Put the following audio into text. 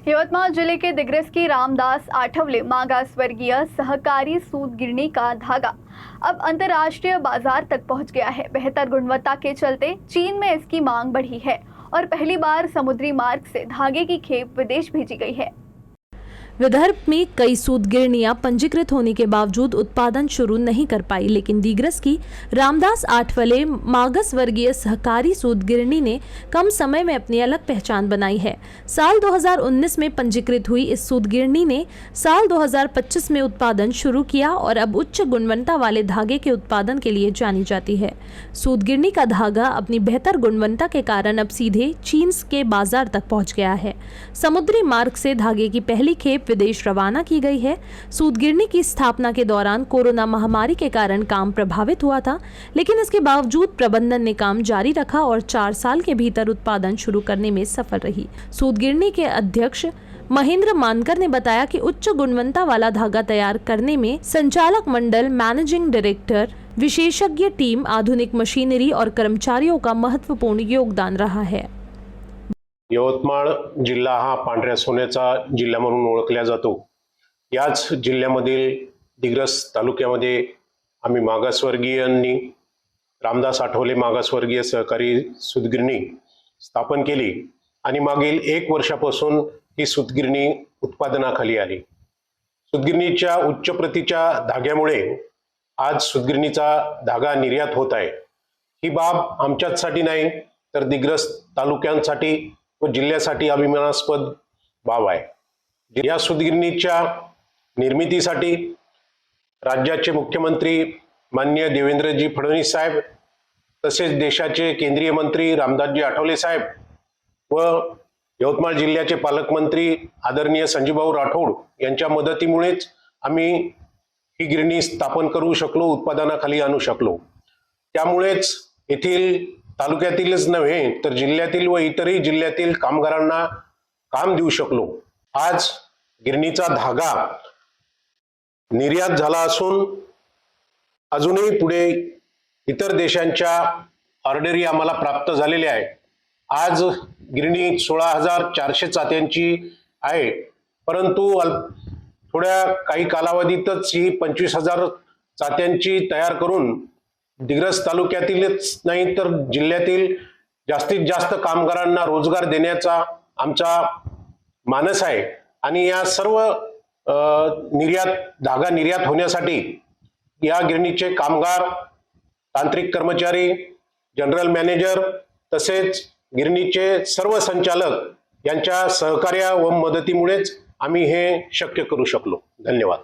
यवतमाल जिले के दिग्रस की रामदास आठवले मागासवर्गीय सहकारी सूत गिरनी का धागा अब अंतर्राष्ट्रीय बाजार तक पहुंच गया है। बेहतर गुणवत्ता के चलते चीन में इसकी मांग बढ़ी है और पहली बार समुद्री मार्ग से धागे की खेप विदेश भेजी गई है। विदर्भ में कई सूत गिरनियां पंजीकृत होने के बावजूद उत्पादन शुरू नहीं कर पाई, लेकिन दिग्रस की रामदास आठवले मागस वर्गीय सहकारी सूत गिरनी ने कम समय में अपनी अलग पहचान बनाई है। साल 2019 में पंजीकृत हुई इस सूत गिरनी ने साल 2025 में उत्पादन शुरू किया और अब उच्च गुणवत्ता वाले धागे के उत्पादन के लिए जानी जाती है। सूत गिरनी का धागा अपनी बेहतर गुणवत्ता के कारण अब सीधे चीन के बाजार तक पहुंच गया है। समुद्री मार्ग से धागे की पहली खेप विदेश रवाना की गई है। सूत गिरनी की स्थापना के दौरान कोरोना महामारी के कारण काम प्रभावित हुआ था, लेकिन इसके बावजूद प्रबंधन ने काम जारी रखा और 4 साल के भीतर उत्पादन शुरू करने में सफल रही। सूत गिरनी के अध्यक्ष महेंद्र मानकर ने बताया कि उच्च गुणवत्ता वाला धागा तैयार करने में संचालक मंडल, मैनेजिंग डायरेक्टर, विशेषज्ञ टीम, आधुनिक मशीनरी और कर्मचारियों का महत्वपूर्ण योगदान रहा है। यवतमाळ जिल्हा हा पांढऱ्या सोन्याचा जिल्हा म्हणून ओळखला जातो। याच जिल्ह्यामधील दिग्रस तालुक्यामध्ये आम्ही मागासवर्गीयांनी रामदास आठवले मागासवर्गीय सहकारी सूतगिरणी स्थापन केली आणि मागील 1 वर्षापासून ही सूतगिरणी उत्पादनाखाली आली। सूतगिरणीच्या उच्च प्रतीच्या धाग्यामुळे आज सूतगिरणीचा धागा निर्यात होत आहे। ही बाब आमच्यासाठी नाही तर दिग्रस तालुक्यांसाठी व जिल्ह्यासाठी अभिमानास्पद बाब आहे। या सूतगिरणीच्या निर्मितीसाठी राज्याचे मुख्यमंत्री माननीय देवेंद्रजी फडणवीस साहेब, तसेच देशाचे केंद्रीय मंत्री रामदासजी आठवले साहेब व यवतमाळ जिल्ह्याचे पालकमंत्री आदरणीय संजीवभाऊ राठोड यांच्या मदतीमुळेच आम्ही ही गिरणी स्थापन करू शकलो, उत्पादनाखाली आणू शकलो। त्यामुळेच येथील तालुक्यातीलच नव्हे तर जिल्ह्यातील व इतरही जिल्ह्यातील कामगारांना काम देऊ शकलो। आज गिरणीचा धागा निर्यात झाला असून अजूनही पुढे इतर देशांच्या ऑर्डरी आम्हाला प्राप्त झालेल्या आहे। आज गिरणी 16,400 चात्यांची आहे, परंतु थोड्या काही कालावधीतच ही 25,000 चात्यांची तयार करून दिग्रस तालुक्यातीलच नाही तर जिल्ह्यातील जास्तीत जास्त कामगारांना रोजगार देण्याचा आमचा मानस आहे। आणि या सर्व धागा निर्यात होण्यासाठी या गिरणीचे कामगार, तांत्रिक कर्मचारी, जनरल मॅनेजर तसेच गिरणीचे सर्व संचालक यांच्या सहकार्य व मदतीमुळेच आम्ही हे शक्य करू शकलो। धन्यवाद।